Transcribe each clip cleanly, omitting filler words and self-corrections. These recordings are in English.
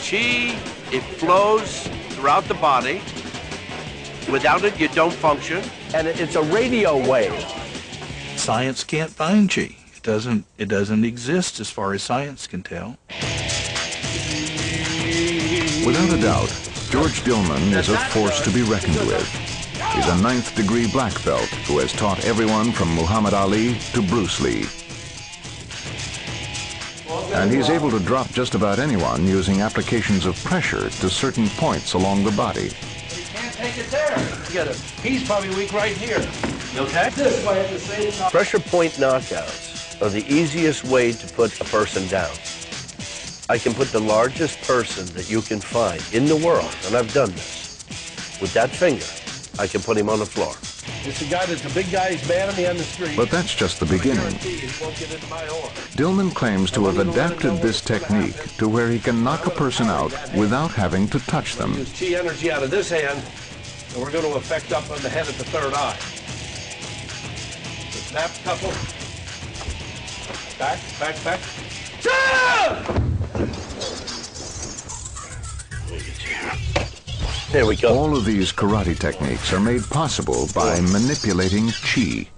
Chi, it flows throughout the body. Without it, you don't function. And it's a radio wave. Science can't find chi. It doesn't exist as far as science can tell. Without a doubt, George Dillman is a force to be reckoned with. He's a 9th-degree black belt who has taught everyone from Muhammad Ali to Bruce Lee. And he's able to drop just about anyone using applications of pressure to certain points along the body. You can't take it there. Get it. He's probably weak right here. You okay? This way at the same time. Pressure point knockouts are the easiest way to put a person down. I can put the largest person that you can find in the world, and I've done this. With that finger, I can put him on the floor. It's a guy that's a big guy, he's mad at me on the street. But that's just the beginning. Dillman claims to have adapted this technique to where he can knock a person out without having to touch them. Use chi energy out of this hand, and we're going to affect up on the head at the third eye. So snap, couple. Back, back, back. There we go. All of these karate techniques are made possible by manipulating chi.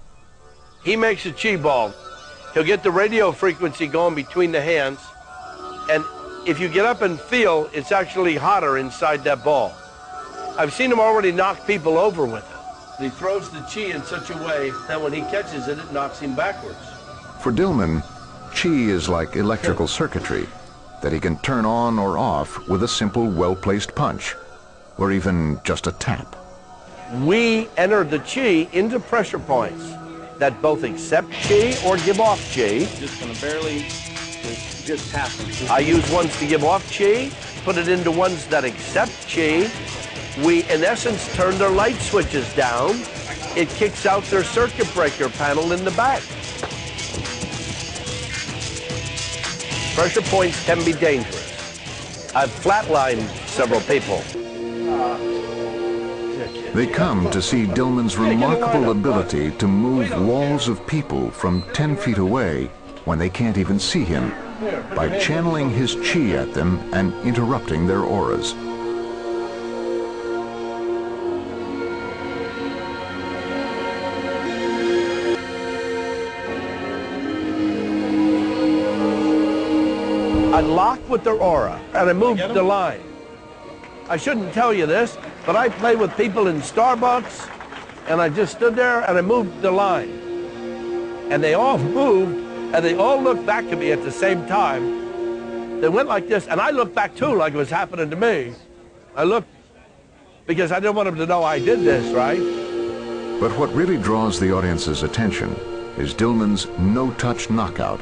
He makes a chi ball. He'll get the radio frequency going between the hands, and if you get up and feel, it's actually hotter inside that ball. I've seen him already knock people over with it. He throws the chi in such a way that when he catches it, it knocks him backwards. For Dillman, chi is like electrical circuitry that he can turn on or off with a simple well-placed punch, or even just a tap. We enter the chi into pressure points that both accept chi or give off chi. Just gonna barely just tap them. I use ones to give off chi, put it into ones that accept chi. We, in essence, turn their light switches down. It kicks out their circuit breaker panel in the back. Pressure points can be dangerous. I've flatlined several people. They come to see Dillman's remarkable ability to move walls of people from 10 feet away when they can't even see him by channeling his chi at them and interrupting their auras. I lock with their aura and I move the line. I shouldn't tell you this, but I play with people in Starbucks, and I just stood there and I moved the line. And they all moved, and they all looked back at me at the same time. They went like this, and I looked back too, like it was happening to me. I looked because I didn't want them to know I did this, right? But what really draws the audience's attention is Dillman's no-touch knockout,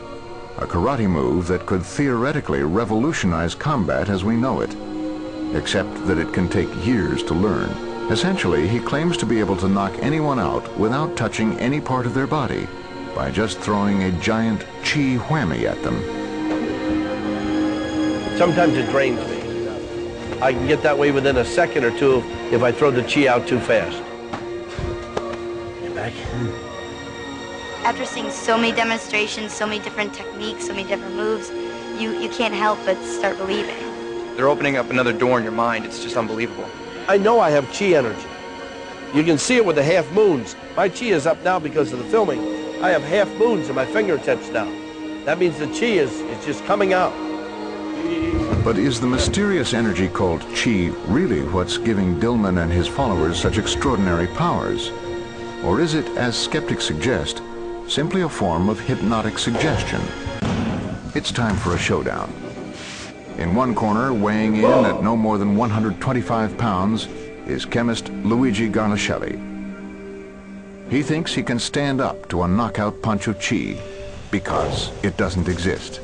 a karate move that could theoretically revolutionize combat as we know it. Except that it can take years to learn. Essentially, he claims to be able to knock anyone out without touching any part of their body by just throwing a giant chi whammy at them. Sometimes it drains me. I can get that way within a second or two if I throw the chi out too fast. Get back. After seeing so many demonstrations, so many different techniques, so many different moves, you can't help but start believing. They're opening up another door in your mind. It's just unbelievable. I know I have chi energy. You can see it with the half moons. My chi is up now because of the filming. I have half moons in my fingertips now. That means the chi is just coming out. But is the mysterious energy called chi really what's giving Dillman and his followers such extraordinary powers? Or is it, as skeptics suggest, simply a form of hypnotic suggestion? It's time for a showdown. In one corner, weighing in at no more than 125 pounds, is chemist Luigi Garnaschelli. He thinks he can stand up to a knockout punch of chi because it doesn't exist.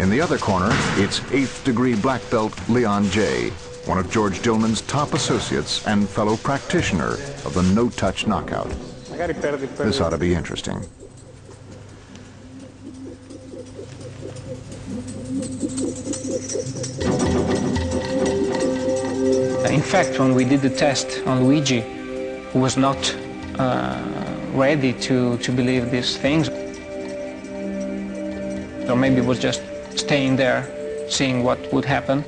In the other corner, it's 8th degree black belt Leon J., one of George Dillman's top associates and fellow practitioner of the no-touch knockout. This ought to be interesting. In fact, when we did the test on Luigi, he was not ready to believe these things. or maybe was just staying there, seeing what would happen.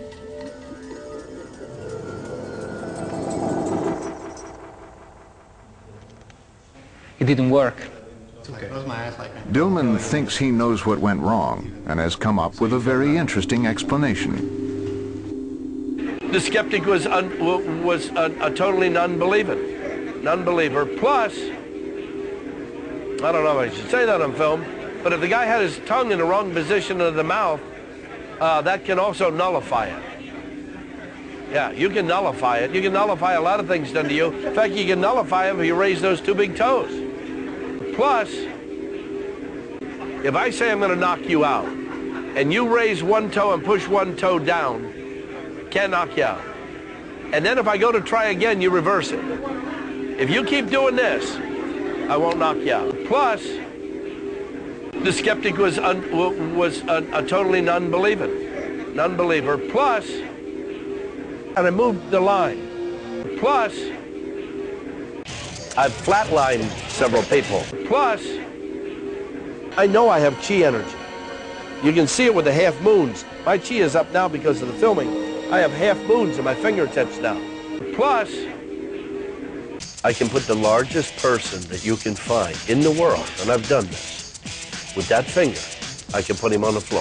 It didn't work. Dillman thinks he knows what went wrong and has come up with a very interesting explanation. The skeptic was a totally non-believer. Plus, I don't know if I should say that on film, but if the guy had his tongue in the wrong position of the mouth, that can also nullify it. Yeah, you can nullify it. You can nullify a lot of things done to you. In fact, you can nullify them if you raise those two big toes. Plus, if I say I'm going to knock you out, and you raise one toe and push one toe down, can't knock you out. And then if I go to try again, you reverse it. If you keep doing this, I won't knock you out. Plus, the skeptic was a totally non-believer. Plus, and I moved the line. Plus, I've flatlined several people. Plus, I know I have chi energy. You can see it with the half moons. My chi is up now because of the filming. I have half moons in my fingertips now. Plus, I can put the largest person that you can find in the world, and I've done this, with that finger, I can put him on the floor.